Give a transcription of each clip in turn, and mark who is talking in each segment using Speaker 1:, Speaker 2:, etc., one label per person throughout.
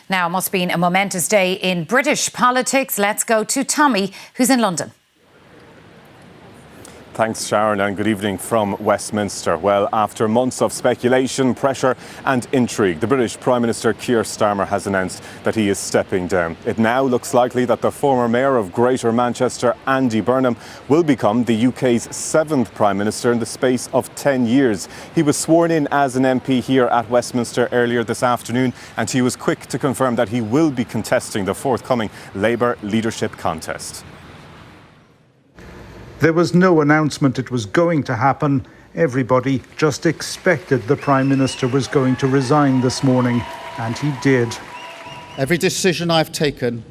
Speaker 1: Now, it must have been a momentous day in British politics. Let's go to Tommy, who's in London.
Speaker 2: Thanks, Sharon, and good evening from Westminster. Well, after months of speculation, pressure and intrigue, the British Prime Minister Keir Starmer has announced that he is stepping down. It now looks likely that the former Mayor of Greater Manchester, Andy Burnham, will become the UK's 7th Prime Minister in the space of 10 years. He was sworn in as an MP here at Westminster earlier this afternoon, and he was quick to confirm that he will be contesting the forthcoming Labour leadership contest.
Speaker 3: There was no announcement it was going to happen. Everybody just expected the Prime Minister was going to resign this morning, and he did.
Speaker 4: Every decision I've taken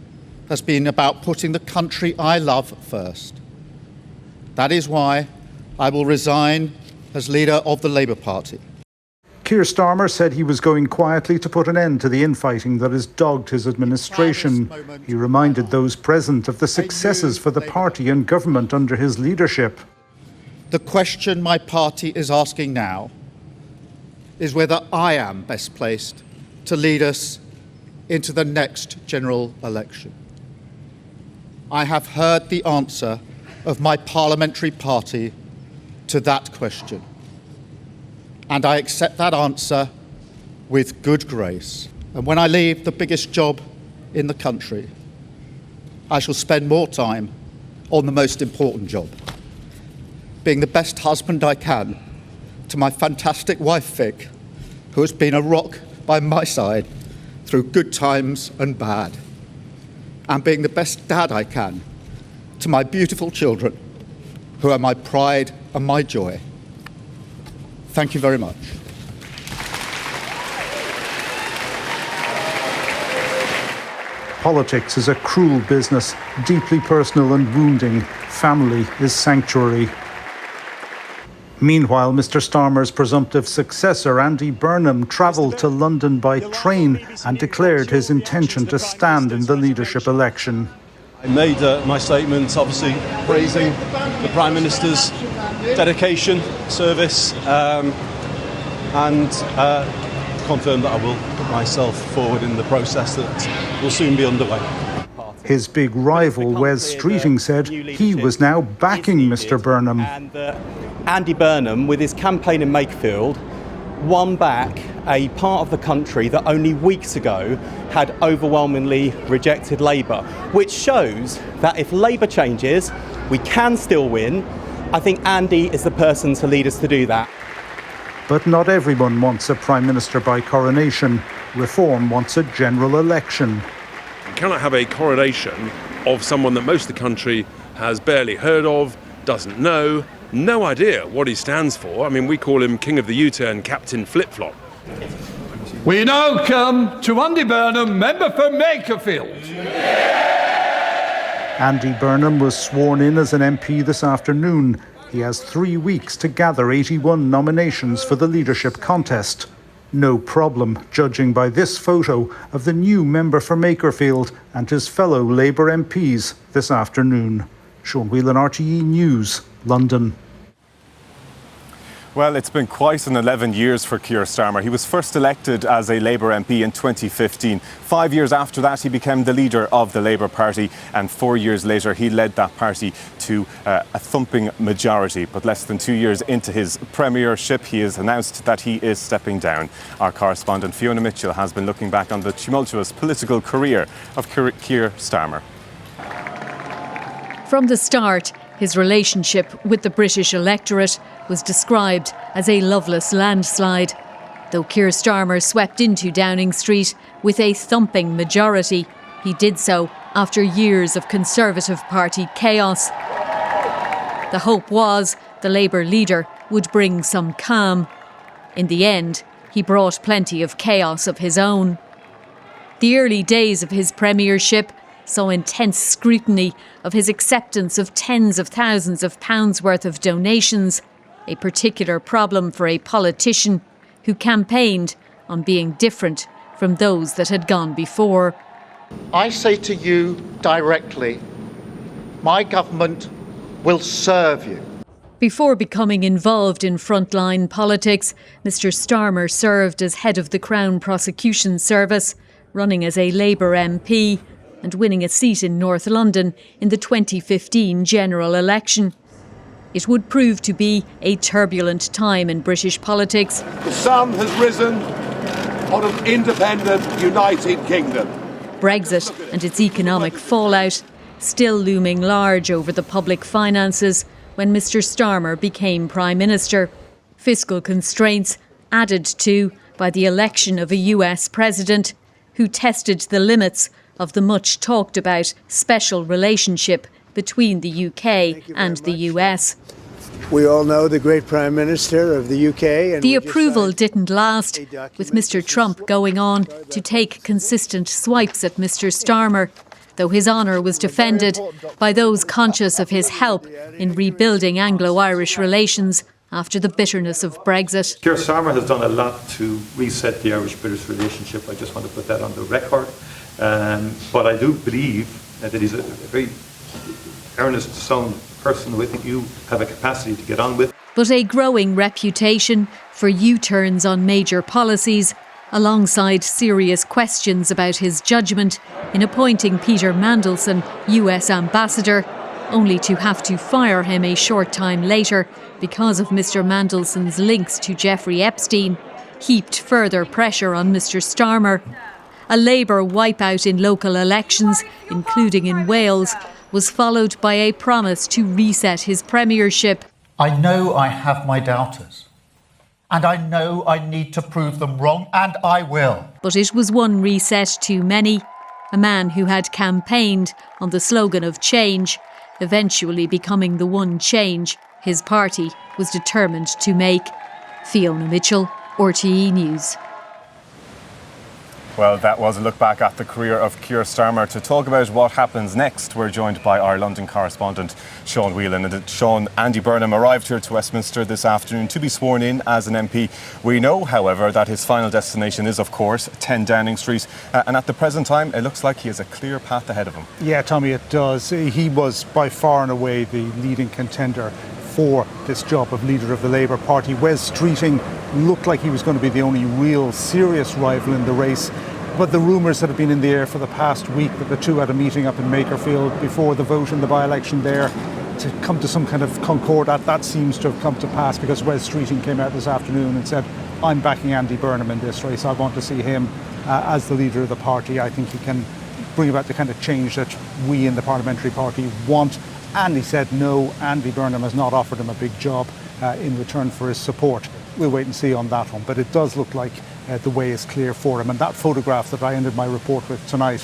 Speaker 4: has been about putting the country I love first. That is why I will resign as leader of the Labour Party.
Speaker 3: Keir Starmer said he was going quietly to put an end to the infighting that has dogged his administration. He reminded those present of the successes for the party and government under his leadership.
Speaker 4: The question my party is asking now is whether I am best placed to lead us into the next general election. I have heard the answer of my parliamentary party to that question, and I accept that answer with good grace. And when I leave the biggest job in the country, I shall spend more time on the most important job, being the best husband I can to my fantastic wife Vic, who has been a rock by my side through good times and bad, and being the best dad I can to my beautiful children, who are my pride and my joy. Thank you very much.
Speaker 3: Politics is a cruel business, deeply personal and wounding. Family is sanctuary. Meanwhile, Mr Starmer's presumptive successor, Andy Burnham, travelled to London by train and declared his intention to stand in the leadership election.
Speaker 5: I made my statement, obviously praising the Prime Minister's dedication, service, and confirmed that I will put myself forward in the process that will soon be underway.
Speaker 3: His big rival, Wes Streeting, said he was now backing Mr Burnham.
Speaker 6: And Andy Burnham, with his campaign in Makefield, won back a part of the country that only weeks ago had overwhelmingly rejected Labour, which shows that if Labour changes, we can still win. I think Andy is the person to lead us to do that.
Speaker 3: But not everyone wants a Prime Minister by coronation. Reform wants a general election.
Speaker 7: You cannot have a coronation of someone that most of the country has barely heard of, doesn't know, no idea what he stands for. I mean, we call him King of the U-turn, Captain Flip-Flop.
Speaker 8: We now come to Andy Burnham, member for Makefield.
Speaker 3: Andy Burnham was sworn in as an MP this afternoon. He has 3 weeks to gather 81 nominations for the leadership contest. No problem, judging by this photo of the new member for Makefield and his fellow Labour MPs this afternoon. Sean Whelan, RTE News, London.
Speaker 2: Well, it's been quite an 11 years for Keir Starmer. He was first elected as a Labour MP in 2015. 5 years after that, he became the leader of the Labour Party, and 4 years later, he led that party to a thumping majority. But less than 2 years into his premiership, he has announced that he is stepping down. Our correspondent Fiona Mitchell has been looking back on the tumultuous political career of Keir Starmer.
Speaker 9: From the start, his relationship with the British electorate was described as a loveless landslide. Though Keir Starmer swept into Downing Street with a thumping majority, he did so after years of Conservative Party chaos. The hope was the Labour leader would bring some calm. In the end, he brought plenty of chaos of his own. The early days of his premiership saw intense scrutiny of his acceptance of tens of thousands of pounds worth of donations, a particular problem for a politician who campaigned on being different from those that had gone before.
Speaker 4: I say to you directly, my government will serve you.
Speaker 9: Before becoming involved in frontline politics, Mr Starmer served as head of the Crown Prosecution Service. running as a Labour MP and winning a seat in North London in the 2015 general election. It would prove to be a turbulent time in British politics.
Speaker 10: The sun has risen on an independent United Kingdom.
Speaker 9: Brexit and its economic fallout still looming large over the public finances when Mr Starmer became Prime Minister. Fiscal constraints added to by the election of a US president who tested the limits of the much talked about special relationship between the UK and the US.
Speaker 11: We all know the great Prime Minister of the UK. And
Speaker 9: the approval didn't last, with Mr Trump going on to take consistent swipes at Mr Starmer, though his honour was defended by those conscious of his help in rebuilding Anglo-Irish relations after the bitterness of Brexit.
Speaker 12: Keir Starmer has done a lot to reset the Irish-British relationship. I just want to put that on the record. But I do believe that he's a very earnest, sound person who I think you have a capacity to get on with.
Speaker 9: But a growing reputation for U-turns on major policies, alongside serious questions about his judgment in appointing Peter Mandelson US ambassador, only to have to fire him a short time later because of Mr Mandelson's links to Jeffrey Epstein, heaped further pressure on Mr Starmer. A Labour wipeout in local elections, including in Wales, was followed by a promise to reset his premiership.
Speaker 4: I know I have my doubters, and I know I need to prove them wrong, and I will.
Speaker 9: But it was one reset too many. A man who had campaigned on the slogan of change, eventually becoming the one change his party was determined to make. Fiona Mitchell, RTE News.
Speaker 2: Well, that was a look back at the career of Keir Starmer. To talk about what happens next, we're joined by our London correspondent, Sean Whelan. And Sean, Andy Burnham arrived here to Westminster this afternoon to be sworn in as an MP. We know, however, that his final destination is, of course, 10 Downing Street. And at the present time, it looks like he has a clear path ahead of him.
Speaker 3: Yeah, Tommy, it does. He was by far and away the leading contender for this job of leader of the Labour Party. Wes Streeting looked like he was going to be the only real serious rival in the race. But the rumours that have been in the air for the past week that the two had a meeting up in Makerfield before the vote in the by-election there to come to some kind of concord, that seems to have come to pass, because Wes Streeting came out this afternoon and said, I'm backing Andy Burnham in this race. I want to see him as the leader of the party. I think he can bring about the kind of change that we in the Parliamentary Party want. And he said no, Andy Burnham has not offered him a big job in return for his support. We'll wait and see on that one, but it does look like the way is clear for him. And that photograph that I ended my report with tonight,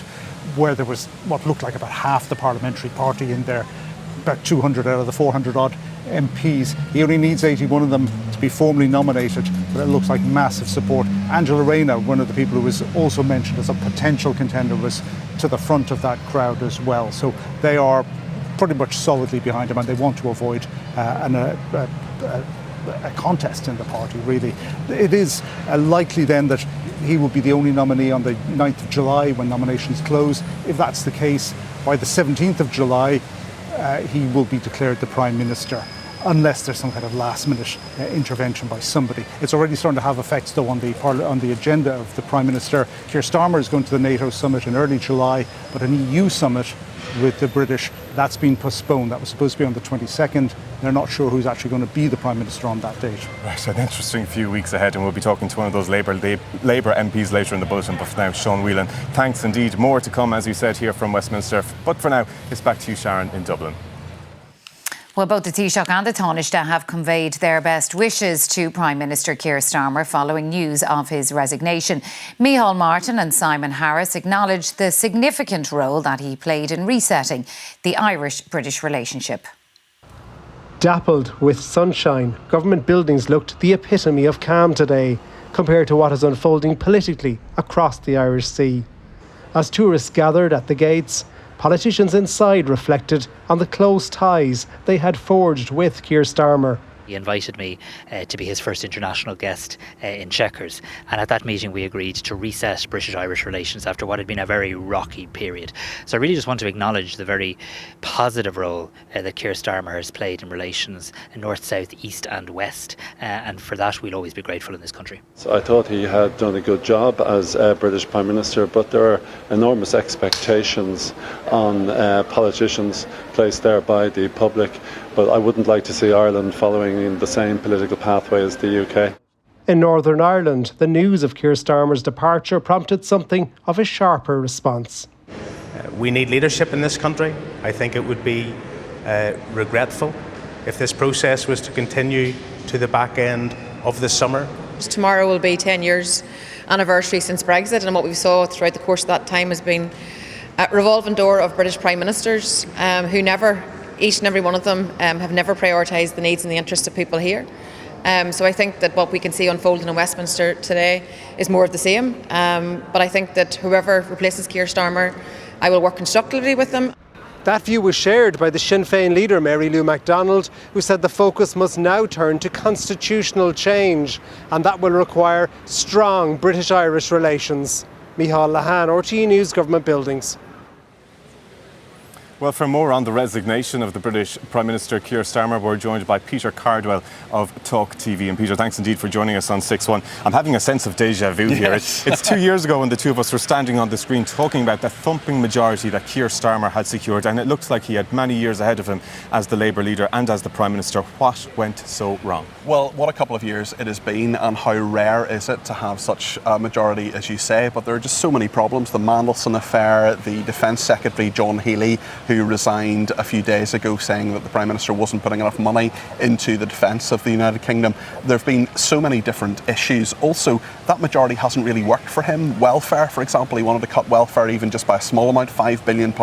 Speaker 3: where there was what looked like about half the Parliamentary Party in there, about 200 out of the 400 odd MPs. He only needs 81 of them to be formally nominated, but it looks like massive support. Angela Rayner, one of the people who was also mentioned as a potential contender, was to the front of that crowd as well. So they are pretty much solidly behind him, and they want to avoid a contest in the party, really. It is likely then that he will be the only nominee on the 9th of July when nominations close. If that's the case, by the 17th of July, he will be declared the Prime Minister, unless there's some kind of last-minute intervention by somebody. It's already starting to have effects, though, on the agenda of the Prime Minister. Keir Starmer is going to the NATO summit in early July, but an EU summit with the British, that's been postponed. That was supposed to be on the 22nd. They're not sure who's actually going to be the Prime Minister on that date. Right, an interesting few weeks ahead, and we'll be talking to one of those Labour MPs later in the bulletin. But for now, Sean Whelan, thanks indeed. More to come, as you said, here from Westminster. But for now, it's back to you, Sharon, in Dublin.
Speaker 1: Well, both the Taoiseach and the Taoiseach have conveyed their best wishes to Prime Minister Keir Starmer following news of his resignation. Micheál Martin and Simon Harris acknowledged the significant role that he played in resetting the Irish-British relationship.
Speaker 13: Dappled with sunshine, government buildings looked the epitome of calm today, compared to what is unfolding politically across the Irish Sea. As tourists gathered at the gates, politicians inside reflected on the close ties they had forged with Keir Starmer.
Speaker 14: He invited me to be his first international guest in Chequers, and at that meeting we agreed to reset British-Irish relations after what had been a very rocky period. So I really just want to acknowledge the very positive role that Keir Starmer has played in relations north, south, east and west, and for that we'll always be grateful in this country.
Speaker 15: So I thought he had done a good job as British Prime Minister, but there are enormous expectations on politicians placed there by the public. But I wouldn't like to see Ireland following in the same political pathway as the UK.
Speaker 13: In Northern Ireland, the news of Keir Starmer's departure prompted something of a sharper response.
Speaker 16: We need leadership in this country. I think it would be regretful if this process was to continue to the back end of the summer.
Speaker 17: Tomorrow will be 10 years anniversary since Brexit, and what we saw throughout the course of that time has been a revolving door of British Prime Ministers who never, each and every one of them, have never prioritised the needs and the interests of people here. So I think that what we can see unfolding in Westminster today is more of the same. But I think that whoever replaces Keir Starmer, I will work constructively with them.
Speaker 13: That view was shared by the Sinn Féin leader Mary Lou MacDonald, who said the focus must now turn to constitutional change, and that will require strong British-Irish relations. Micheál Lahan, RTE News, Government Buildings.
Speaker 2: Well, for more on the resignation of the British Prime Minister Keir Starmer, we're joined by Peter Cardwell of Talk TV. And Peter, thanks indeed for joining us on 6-1. I'm having a sense of déjà vu here.
Speaker 7: Yes.
Speaker 2: It's 2 years ago when the two of us were standing on the screen talking about the thumping majority that Keir Starmer had secured, and it looks like he had many years ahead of him as the Labour leader and as the Prime Minister. What went so wrong?
Speaker 18: Well, what a couple of years it has been, and how rare is it to have such a majority, as you say. But there are just so many problems. The Mandelson affair, the Defence Secretary John Healey, who resigned a few days ago saying that the Prime Minister wasn't putting enough money into the defence of the United Kingdom. There have been so many different issues. Also, that majority hasn't really worked for him. Welfare, for example, he wanted to cut welfare even just by a small amount, £5 billion,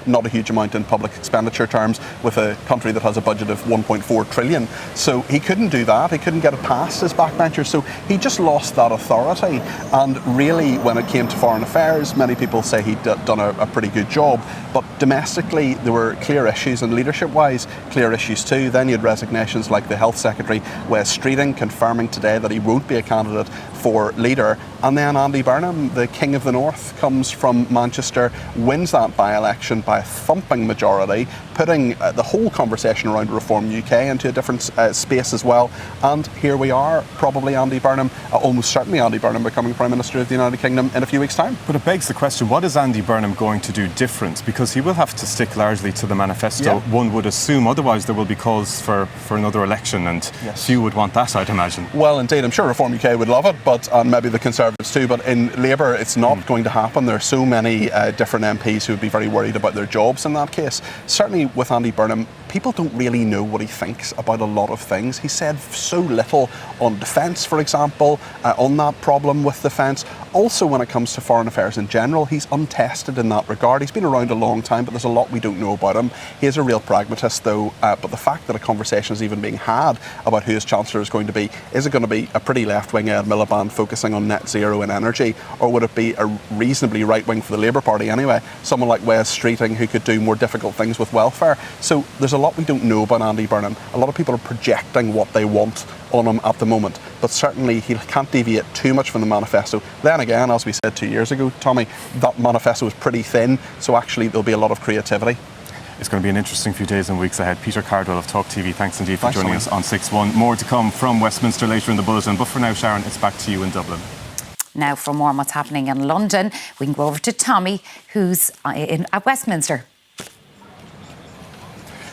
Speaker 18: not a huge amount in public expenditure terms, with a country that has a budget of 1.4 trillion. So he couldn't do that. He couldn't get it past his backbenchers. So he just lost that authority. And really, when it came to foreign affairs, many people say he'd done a pretty good job. But domestically, there were clear issues, and leadership-wise, clear issues too. Then you had resignations like the Health Secretary, Wes Streeting, confirming today that he won't be a candidate for leader. And then Andy Burnham, the King of the North, comes from Manchester, wins that by-election by a thumping majority, putting the whole conversation around Reform UK into a different space as well. And here we are, probably Andy Burnham, almost certainly Andy Burnham becoming Prime Minister of the United Kingdom in a few weeks' time.
Speaker 2: But it begs the question, what is Andy Burnham going to do different? Because he will have to stick largely to the manifesto, one would assume. Otherwise there will be calls for another election, and few would want that, I'd imagine.
Speaker 18: Well, indeed, I'm sure Reform UK would love it, but and maybe the Conservatives too, but in Labour it's not going to happen. There are so many different MPs who would be very worried about their jobs in that case. Certainly with Andy Burnham, people don't really know what he thinks about a lot of things. He said so little on defence, for example, on that problem with defence. Also, when it comes to foreign affairs in general, he's untested in that regard. He's been around a long time, but there's a lot we don't know about him. He is a real pragmatist, though, but the fact that a conversation is even being had about who his Chancellor is going to be, is it going to be a pretty left-wing Ed Miliband focusing on net zero and energy, or would it be a reasonably right-wing for the Labour Party anyway? Someone like Wes Streeting, who could do more difficult things with welfare. So there's a lot we don't know about Andy Burnham. A lot of people are projecting what they want on him at the moment, but certainly he can't deviate too much from the manifesto. Then again, as we said 2 years ago, Tommy, that manifesto was pretty thin, so actually there'll be a lot of creativity.
Speaker 2: It's going to be an interesting few days and weeks ahead. Peter Cardwell of Talk TV, thanks indeed for joining us on 6-1. More to come from Westminster later in the bulletin, but for now, Sharon, it's back to you in Dublin.
Speaker 1: Now for more on what's happening in London, we can go over to Tommy, who's at Westminster.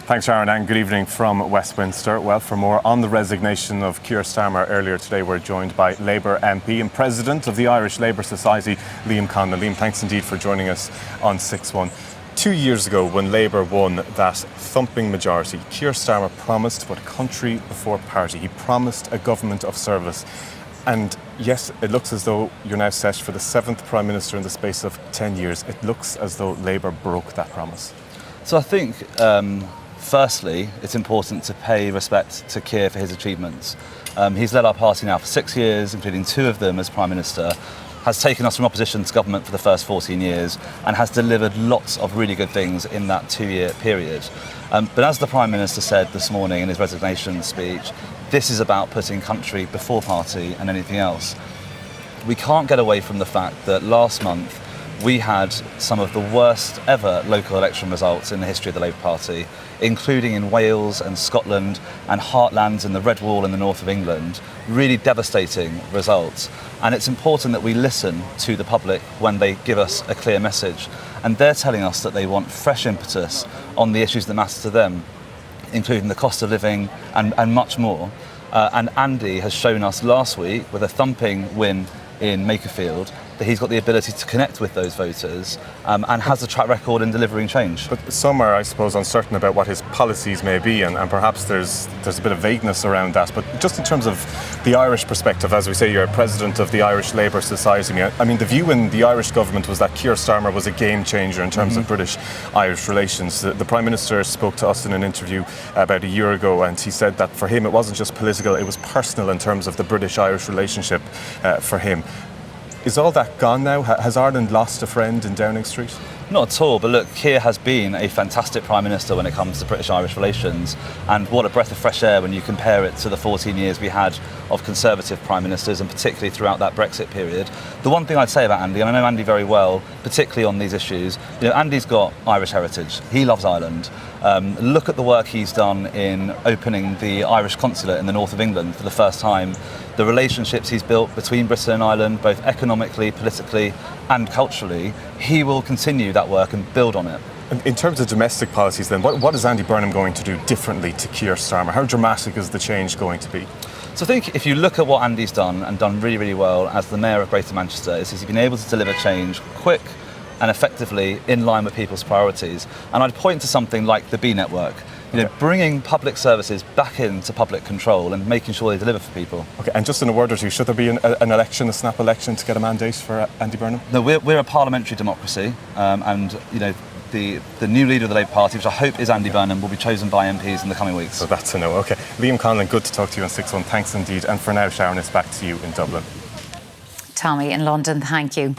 Speaker 2: Thanks, Sharon, and good evening from Westminster. Well, for more on the resignation of Keir Starmer earlier today, we're joined by Labour MP and President of the Irish Labour Society, Liam Conlon. Liam, thanks indeed for joining us on 6-1. 2 years ago, when Labour won that thumping majority, Keir Starmer promised to put country before party. He promised a government of service. And yes, it looks as though you're now set for the 7th Prime Minister in the space of 10 years. It looks as though Labour broke that promise.
Speaker 19: So I think, firstly, it's important to pay respect to Keir for his achievements. He's led our party now for 6 years, including 2 of them as Prime Minister, has taken us from opposition to government for the first 14 years and has delivered lots of really good things in that 2-year period. But as the Prime Minister said this morning in his resignation speech, This is about putting country before party and anything else. We can't get away from the fact that last month we had some of the worst ever local election results in the history of the Labour Party, including in Wales and Scotland and heartlands in the Red Wall in the north of England. Really devastating results. And it's important that we listen to the public when they give us a clear message. And they're telling us that they want fresh impetus on the issues that matter to them, including the cost of living and much more. And Andy has shown us last week, with a thumping win in Makerfield, that he's got the ability to connect with those voters and has a track record in delivering change.
Speaker 2: But some are, I suppose, uncertain about what his policies may be, and perhaps there's a bit of vagueness around that. But just in terms of the Irish perspective, as we say, you're president of the Irish Labour Society. I mean, the view in the Irish government was that Keir Starmer was a game changer in terms of British-Irish relations. The Prime Minister spoke to us in an interview about a year ago, and he said that for him it wasn't just political, it was personal in terms of the British-Irish relationship for him. Is all that gone now? Has Ireland lost a friend in Downing Street?
Speaker 19: Not at all, but look, Keir has been a fantastic Prime Minister when it comes to British-Irish relations, and what a breath of fresh air when you compare it to the 14 years we had of Conservative Prime Ministers, and particularly throughout that Brexit period. The one thing I'd say about Andy, and I know Andy very well, particularly on these issues, Andy's got Irish heritage. He loves Ireland. Look at the work he's done in opening the Irish consulate in the north of England for the first time. The relationships he's built between Britain and Ireland, both economically, politically and culturally, he will continue that work and build on it.
Speaker 2: In terms of domestic policies then, what is Andy Burnham going to do differently to Keir Starmer? How dramatic is the change going to be?
Speaker 19: So I think if you look at what Andy's done, and done really, really well as the Mayor of Greater Manchester, is he's been able to deliver change quick and effectively in line with people's priorities. And I'd point to something like the B network. Bringing public services back into public control and making sure they deliver for people.
Speaker 2: Okay, and just in a word or two, should there be an election, a snap election, to get a mandate for Andy Burnham?
Speaker 19: No, we're a parliamentary democracy, and the new leader of the Labour Party, which I hope is Andy Burnham, will be chosen by MPs in the coming weeks.
Speaker 2: So that's a no. Okay, Liam Conlon, good to talk to you on 6-1. Thanks indeed. And for now, Sharon, it's back to you in Dublin.
Speaker 1: Tommy in London, thank you.